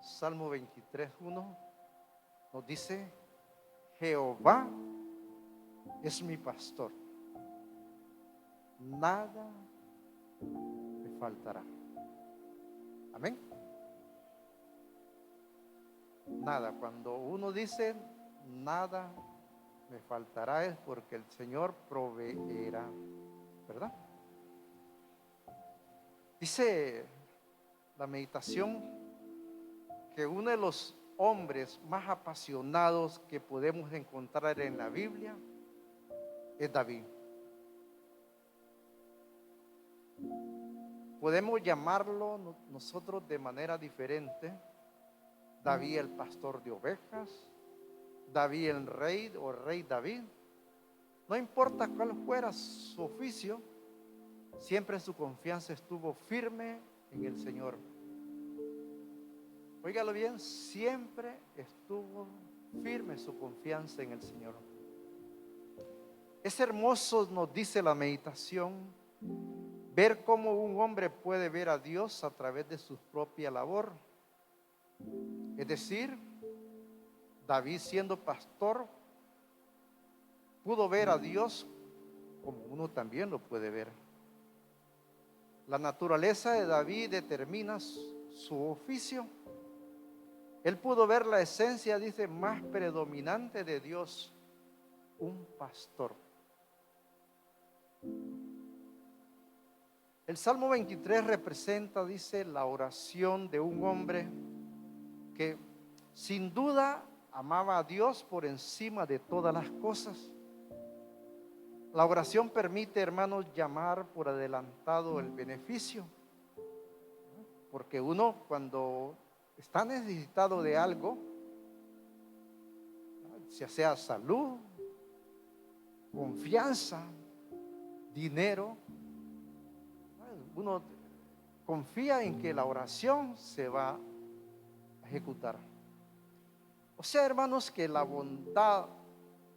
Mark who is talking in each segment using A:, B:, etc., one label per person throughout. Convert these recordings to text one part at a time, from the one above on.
A: Salmo 23:1 nos dice: Jehová es mi pastor, nada me faltará. Amén. Nada, cuando uno dice nada me faltará, es porque el Señor proveerá, ¿verdad? Dice la meditación que uno de los hombres más apasionados que podemos encontrar en la Biblia es David. Podemos llamarlo nosotros de manera diferente: David el pastor de ovejas, David el rey o rey David. No importa cuál fuera su oficio, siempre su confianza estuvo firme en el Señor. Óigalo bien, siempre estuvo firme su confianza en el Señor. Es hermoso, nos dice la meditación, ver cómo un hombre puede ver a Dios a través de su propia labor. Es decir, David, siendo pastor, pudo ver a Dios como uno también lo puede ver. La naturaleza de David determina su oficio. Él pudo ver la esencia, dice, más predominante de Dios: un pastor. El Salmo 23 representa, dice, la oración de un hombre que sin duda amaba a Dios por encima de todas las cosas. La oración permite, hermanos, llamar por adelantado el beneficio, porque uno, cuando está necesitado de algo, ya sea salud, confianza, dinero, uno confía en que la oración se va a ejecutar. O sea, hermanos, que la bondad,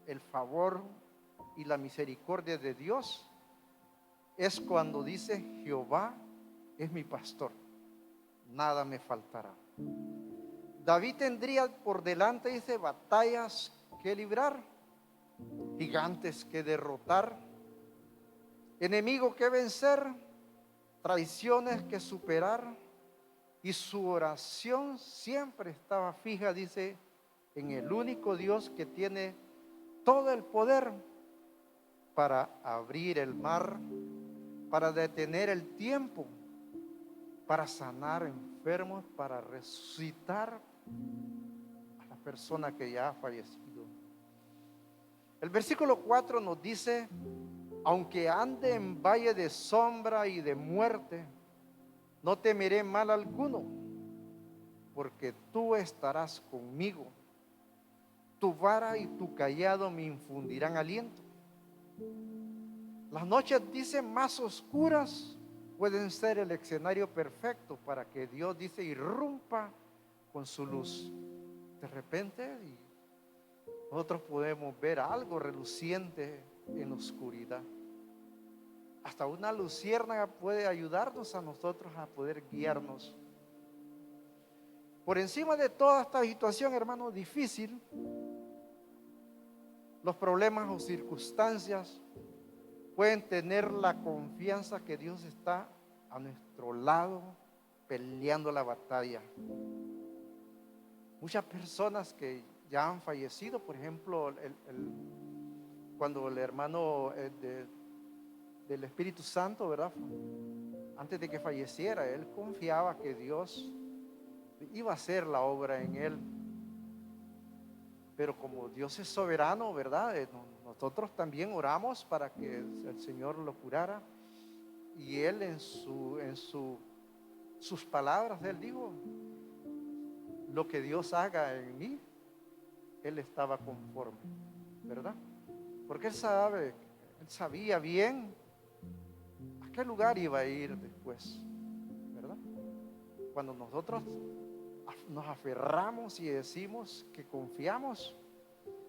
A: el favor y la misericordia de Dios es cuando dice: Jehová es mi pastor, nada me faltará. David tendría por delante, dice, batallas que librar, gigantes que derrotar, enemigos que vencer, traiciones que superar, y su oración siempre estaba fija, dice, en el único Dios que tiene todo el poder para abrir el mar, para detener el tiempo, para sanar enfermos, para resucitar a la persona que ya ha fallecido. El versículo 4 nos dice: aunque ande en valle de sombra y de muerte, no temeré mal alguno, porque tú estarás conmigo. Tu vara y tu cayado me infundirán aliento. Las noches, dice, más oscuras pueden ser el escenario perfecto para que Dios, dice, irrumpa con su luz. De repente nosotros podemos ver algo reluciente en la oscuridad. Hasta una luciérnaga puede ayudarnos a nosotros a poder guiarnos. Por encima de toda esta situación, hermano, difícil, los problemas o circunstancias, pueden tener la confianza que Dios está a nuestro lado peleando la batalla. Muchas personas que ya han fallecido, por ejemplo, cuando el hermano del Espíritu Santo, ¿verdad? Antes de que falleciera, él confiaba que Dios iba a hacer la obra en él. Pero como Dios es soberano, ¿verdad? Nosotros también oramos para que el Señor lo curara. Y él en sus palabras, él dijo: lo que Dios haga en mí, él estaba conforme, ¿verdad? Porque él sabía bien a qué lugar iba a ir después, ¿verdad? Cuando nosotros nos aferramos y decimos que confiamos,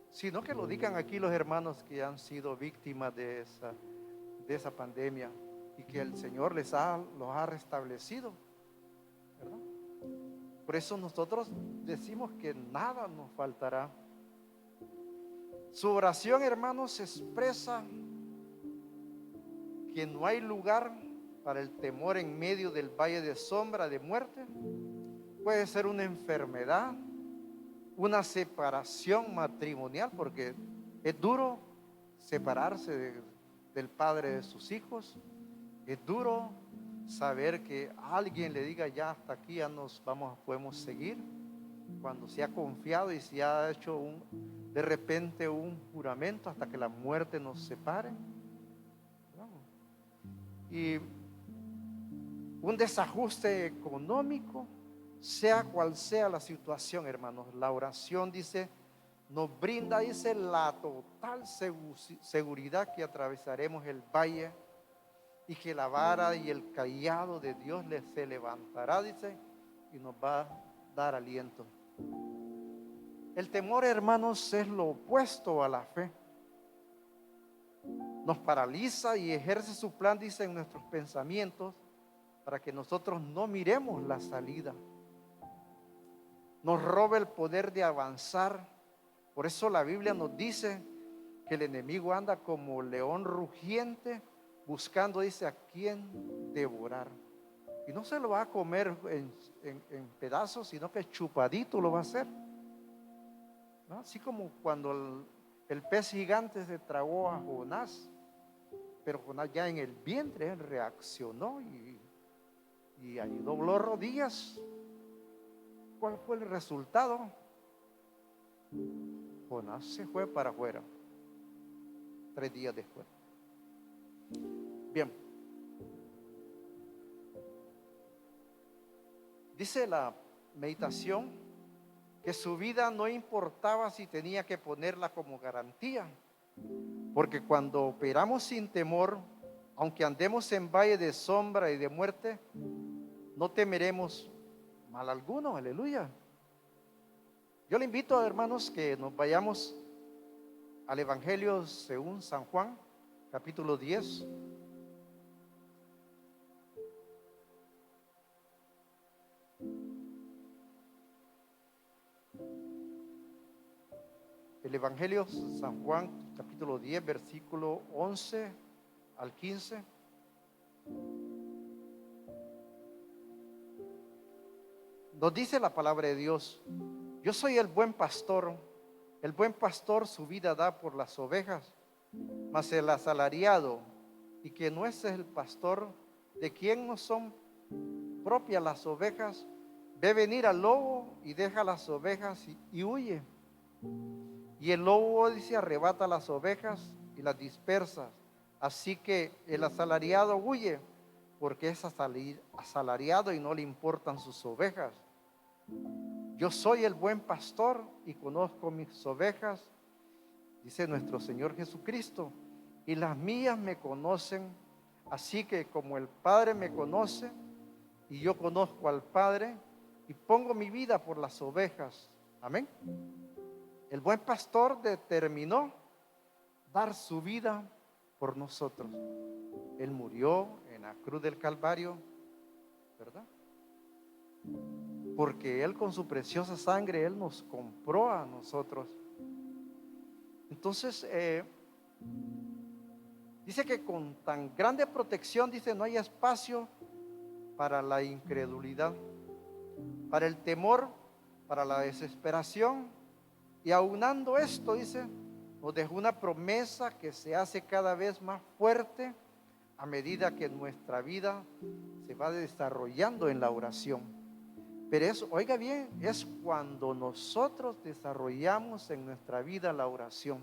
A: sino que lo digan aquí los hermanos que han sido víctimas de esa pandemia y que el Señor los ha restablecido, ¿verdad? Por eso nosotros decimos que nada nos faltará. Su oración, hermanos, expresa que no hay lugar para el temor en medio del valle de sombra de muerte. Puede ser una enfermedad, una separación matrimonial, porque es duro separarse del padre de sus hijos. Es duro saber que alguien le diga ya hasta aquí, ya nos vamos, podemos seguir, cuando se ha confiado y se ha hecho de repente un juramento hasta que la muerte nos separe. Y un desajuste económico, sea cual sea la situación, hermanos, la oración, dice, nos brinda, dice, la total seguridad que atravesaremos el valle y que la vara y el cayado de Dios se levantará, dice, y nos va a dar aliento. El temor, hermanos, es lo opuesto a la fe. Nos paraliza y ejerce su plan, dice, en nuestros pensamientos, para que nosotros no miremos la salida. Nos roba el poder de avanzar. Por eso la Biblia nos dice que el enemigo anda como león rugiente, buscando, dice, a quién devorar. Y no se lo va a comer en pedazos, sino que chupadito lo va a hacer, ¿no? Así como cuando el pez gigante se tragó a Jonás, pero Jonás ya en el vientre él reaccionó y ahí dobló rodillas. ¿Cuál fue el resultado? Jonás se fue para afuera 3 días después. Bien, dice la meditación que su vida no importaba si tenía que ponerla como garantía, porque cuando operamos sin temor, aunque andemos en valle de sombra y de muerte, no temeremos mal alguno. Aleluya. Yo le invito, hermanos, que nos vayamos al Evangelio según San Juan, capítulo 10. El Evangelio San Juan, capítulo 10, versículo 11 al 15. Nos dice la palabra de Dios: yo soy el buen pastor su vida da por las ovejas, mas el asalariado, y que no es el pastor, de quien no son propias las ovejas, ve venir al lobo y deja las ovejas y huye. Y el lobo, dice, arrebata las ovejas y las dispersa. Así que el asalariado huye porque es asalariado y no le importan sus ovejas. Yo soy el buen pastor y conozco mis ovejas, dice nuestro Señor Jesucristo, y las mías me conocen. Así que como el Padre me conoce y yo conozco al Padre y pongo mi vida por las ovejas. Amén. El buen pastor determinó dar su vida por nosotros. Él murió en la cruz del Calvario, ¿verdad? Porque Él con su preciosa sangre, Él nos compró a nosotros. Entonces, dice que con tan grande protección, dice, no hay espacio para la incredulidad, para el temor, para la desesperación. Y aunando esto, dice, nos dejó una promesa que se hace cada vez más fuerte a medida que nuestra vida se va desarrollando en la oración. Pero eso, oiga bien, es cuando nosotros desarrollamos en nuestra vida la oración.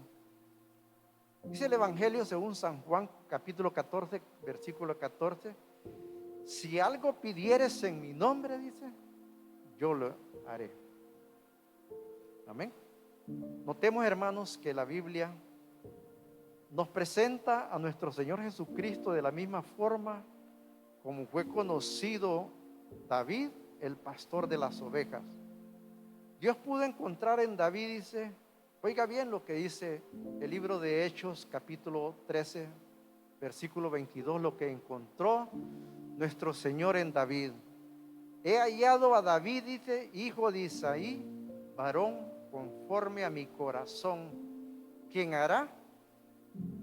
A: Dice el Evangelio según San Juan, capítulo 14, versículo 14: si algo pidieres en mi nombre, dice, yo lo haré. Amén. Notemos, hermanos, que la Biblia nos presenta a nuestro Señor Jesucristo de la misma forma como fue conocido David, el pastor de las ovejas. Dios pudo encontrar en David, dice, oiga bien lo que dice el libro de Hechos, capítulo 13, versículo 22, lo que encontró nuestro Señor en David. he hallado a David, dice, hijo de Isaí, varón conforme a mi corazón, quien hará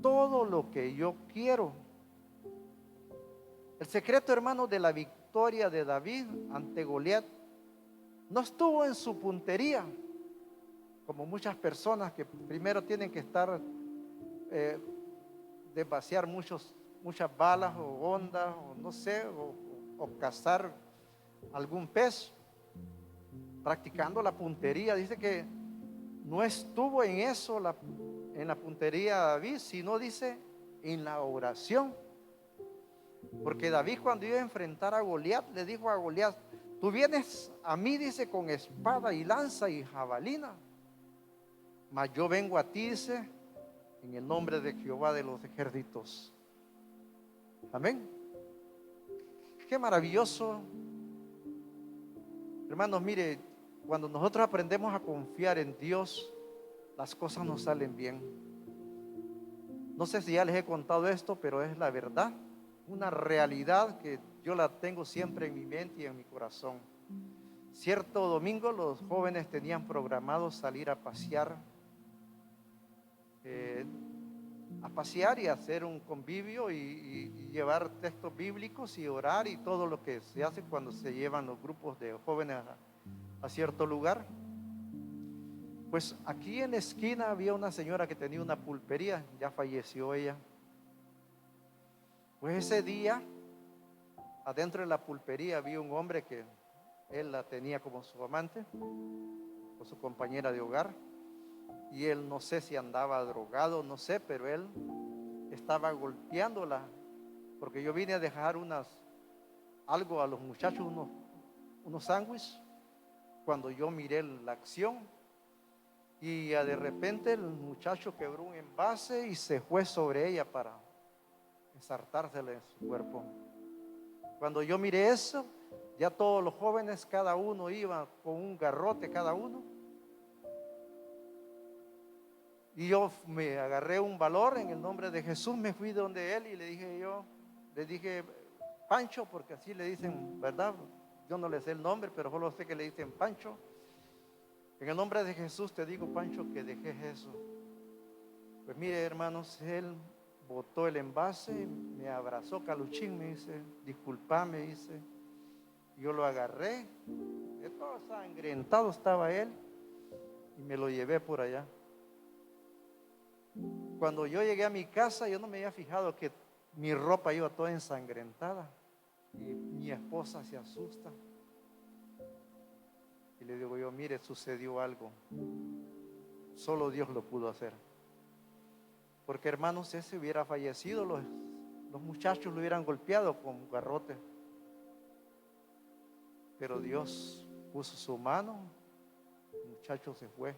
A: todo lo que yo quiero. El secreto, hermano, de la victoria de David ante Goliat no estuvo en su puntería, como muchas personas que primero tienen que estar de vaciar muchas balas o ondas, o no sé, o cazar algún pez, practicando la puntería. Dice que no estuvo en eso, en la puntería David, sino dice en la oración. Porque David, cuando iba a enfrentar a Goliat, le dijo a Goliat: tú vienes a mí, dice, con espada y lanza y jabalina, mas yo vengo a ti, dice, en el nombre de Jehová de los ejércitos. Amén. Qué maravilloso. Hermanos, mire, cuando nosotros aprendemos a confiar en Dios, las cosas nos salen bien. No sé si ya les he contado esto, pero es la verdad, una realidad que yo la tengo siempre en mi mente y en mi corazón. Cierto domingo los jóvenes tenían programado salir a pasear y hacer un convivio y llevar textos bíblicos y orar y todo lo que se hace cuando se llevan los grupos de jóvenes a cierto lugar. Pues aquí en la esquina había una señora que tenía una pulpería, ya falleció ella. Pues ese día, adentro de la pulpería había un hombre que él la tenía como su amante o su compañera de hogar, y él, no sé si andaba drogado, no sé, pero él estaba golpeándola, porque yo vine a dejar algo a los muchachos, unos sándwiches, cuando yo miré la acción, y de repente el muchacho quebró un envase y se fue sobre ella para ensartársela en su cuerpo. Cuando yo miré eso, ya todos los jóvenes, cada uno iba con un garrote cada uno. Y yo me agarré un valor en el nombre de Jesús, me fui donde él y le dije Pancho, porque así le dicen, ¿verdad? Yo no le sé el nombre, pero solo sé que le dicen Pancho. En el nombre de Jesús te digo, Pancho, que dejes eso. Pues mire, hermanos, él botó el envase, me abrazó, Caluchín, me dice, disculpame, dice. Yo lo agarré, de todo sangrentado estaba él, y me lo llevé por allá. Cuando yo llegué a mi casa, yo no me había fijado que mi ropa iba toda ensangrentada, y mi esposa se asusta. Y le digo yo, mire, sucedió algo, solo Dios lo pudo hacer. Porque, hermanos, ese hubiera fallecido, los muchachos lo hubieran golpeado con garrote. Pero Dios puso su mano, el muchacho se fue.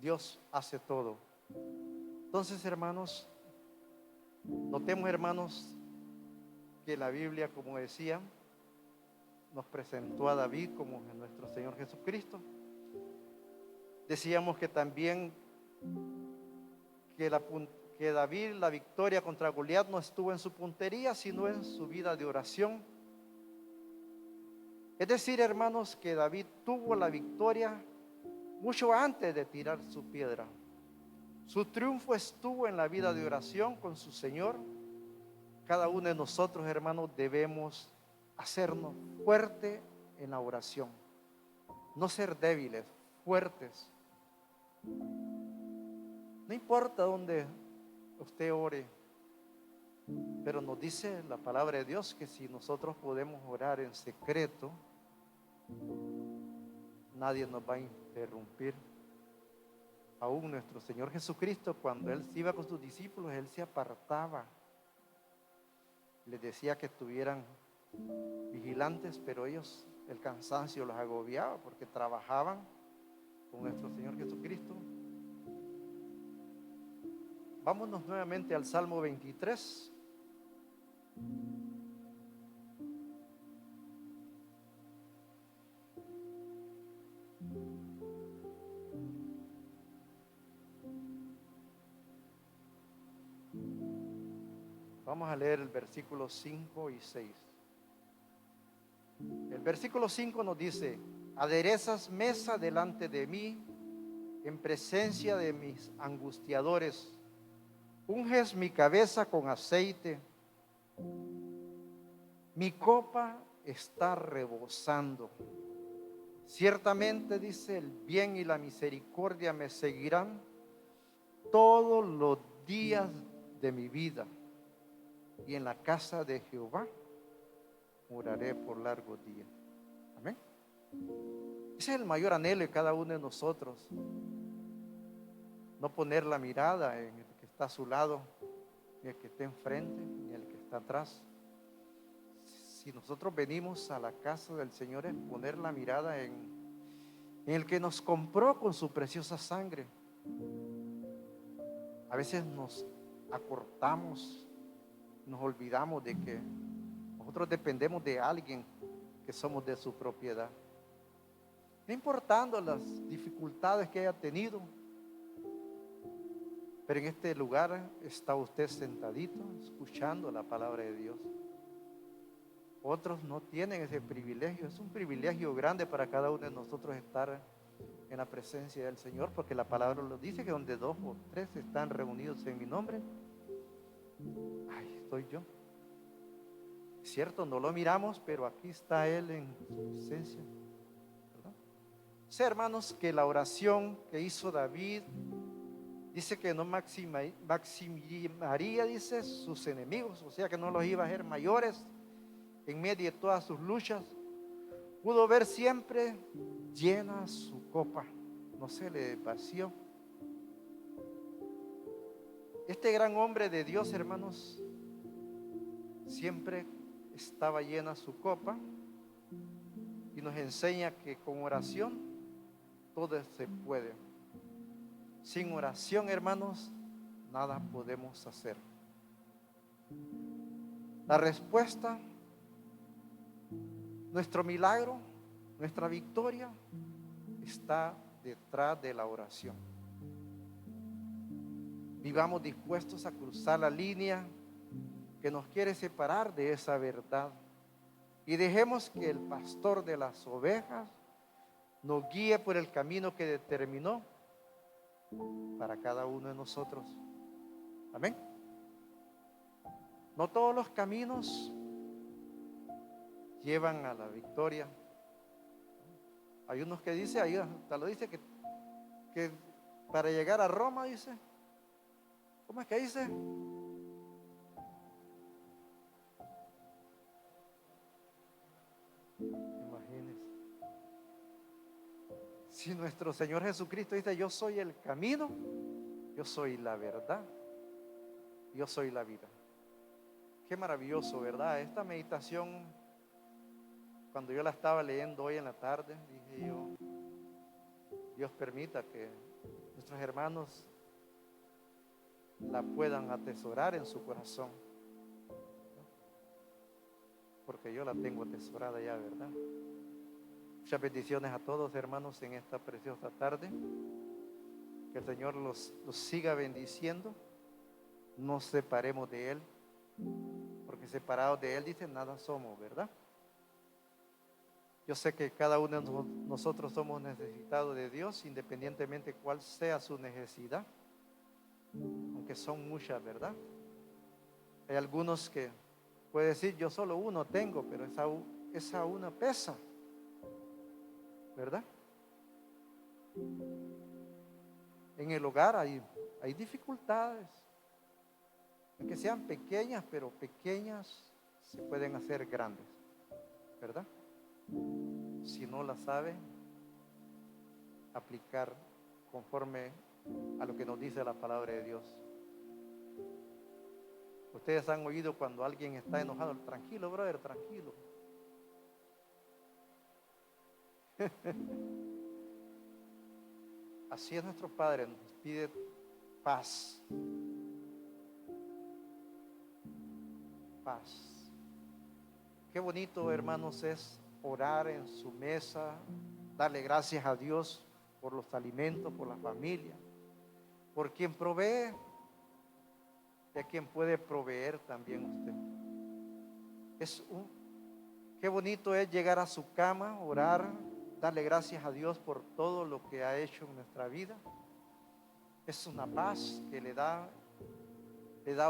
A: Dios hace todo. Entonces, hermanos, notemos, hermanos, que la Biblia, como decía, nos presentó a David como nuestro Señor Jesucristo. Decíamos que también que David, la victoria contra Goliat no estuvo en su puntería, sino en su vida de oración. Es decir, hermanos, que David tuvo la victoria mucho antes de tirar su piedra. Su triunfo estuvo en la vida de oración con su Señor. Cada uno de nosotros, hermanos, debemos hacernos fuertes en la oración. No ser débiles, fuertes. No importa dónde usted ore, pero nos dice la palabra de Dios que si nosotros podemos orar en secreto, nadie nos va a interrumpir. Aún nuestro Señor Jesucristo, cuando Él iba con sus discípulos, Él se apartaba. Les decía que estuvieran vigilantes, pero ellos, el cansancio los agobiaba porque trabajaban con nuestro Señor Jesucristo. Vámonos nuevamente al Salmo 23. Vamos a leer el versículo 5 y 6. El versículo 5 nos dice: aderezas mesa delante de mí en presencia de mis angustiadores, unges mi cabeza con aceite, mi copa está rebosando. Ciertamente, dice, el bien y la misericordia me seguirán todos los días de mi vida, y en la casa de Jehová moraré por largos días. Amén. Ese es el mayor anhelo de cada uno de nosotros. No poner la mirada en el que está a su lado, ni el que está enfrente, ni el que está atrás. Si nosotros venimos a la casa del Señor, es poner la mirada en el que nos compró con su preciosa sangre. A veces nos acortamos, nos olvidamos de que nosotros dependemos de alguien, que somos de su propiedad. No importando las dificultades que haya tenido, pero en este lugar está usted sentadito, escuchando la palabra de Dios. Otros no tienen ese privilegio. Es un privilegio grande para cada uno de nosotros estar en la presencia del Señor, porque la palabra lo dice, que donde 2 o 3 están reunidos en mi nombre, ahí estoy yo. Es cierto, no lo miramos, pero aquí está Él en su presencia, ¿verdad? Sé, hermanos, que la oración que hizo David dice que no maximizaría, dice, sus enemigos, o sea que no los iba a hacer mayores en medio de todas sus luchas. Pudo ver siempre llena su copa, no se le vació. Este gran hombre de Dios, hermanos, siempre estaba llena su copa, y nos enseña que con oración todo se puede. Sin oración, hermanos, nada podemos hacer. La respuesta, nuestro milagro, nuestra victoria está detrás de la oración. Vivamos dispuestos a cruzar la línea que nos quiere separar de esa verdad, y dejemos que el pastor de las ovejas nos guíe por el camino que determinó para cada uno de nosotros. Amén. No todos los caminos llevan a la victoria. Hay unos que dice, ahí hasta lo dice, que para llegar a Roma, dice, ¿cómo es que dice? Imagínense. Si nuestro Señor Jesucristo dice: yo soy el camino, yo soy la verdad, yo soy la vida. Qué maravilloso, ¿verdad? Esta meditación, cuando yo la estaba leyendo hoy en la tarde, dije yo: Dios permita que nuestros hermanos la puedan atesorar en su corazón, porque yo la tengo atesorada ya, ¿verdad? Muchas bendiciones a todos, hermanos, en esta preciosa tarde. Que el Señor los siga bendiciendo. No nos separemos de Él, porque separados de Él, dice, nada somos, ¿verdad? Yo sé que cada uno de nosotros somos necesitados de Dios, independientemente cuál sea su necesidad, aunque son muchas, ¿verdad? Hay algunos que pueden decir: yo solo uno tengo, pero esa una pesa, ¿verdad? En el hogar hay dificultades, que sean pequeñas, pero pequeñas se pueden hacer grandes, ¿verdad? Si no las sabe aplicar conforme a lo que nos dice la palabra de Dios. Ustedes han oído cuando alguien está enojado: tranquilo, brother, tranquilo. Así es nuestro Padre, nos pide paz. Paz. Qué bonito, hermanos, es orar en su mesa, darle gracias a Dios por los alimentos, por la familia, por quien provee y a quien puede proveer también usted. Qué bonito es llegar a su cama, orar, darle gracias a Dios por todo lo que ha hecho en nuestra vida. Es una paz que le da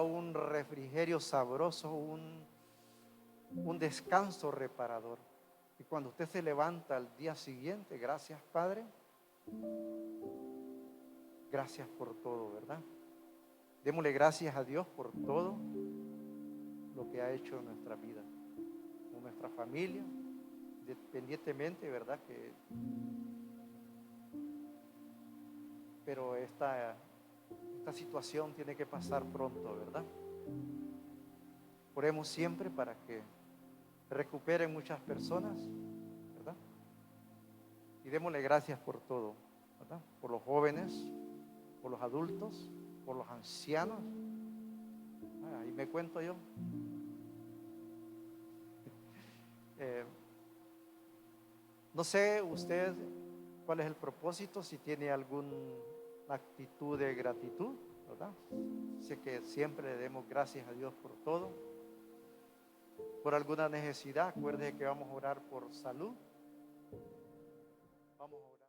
A: un refrigerio sabroso, un descanso reparador. Y cuando usted se levanta al día siguiente, gracias Padre, gracias por todo, ¿verdad? Démosle gracias a Dios por todo lo que ha hecho en nuestra vida, con nuestra familia, independientemente, ¿verdad? Pero esta situación tiene que pasar pronto, ¿verdad? Oremos siempre para que recuperen muchas personas, ¿verdad? Y démosle gracias por todo, ¿verdad? Por los jóvenes, por los adultos, por los ancianos. Ahí me cuento yo. No sé usted cuál es el propósito, si tiene alguna actitud de gratitud, ¿verdad? Sé que siempre le demos gracias a Dios por todo. Por alguna necesidad, acuérdese que vamos a orar por salud. Vamos a orar.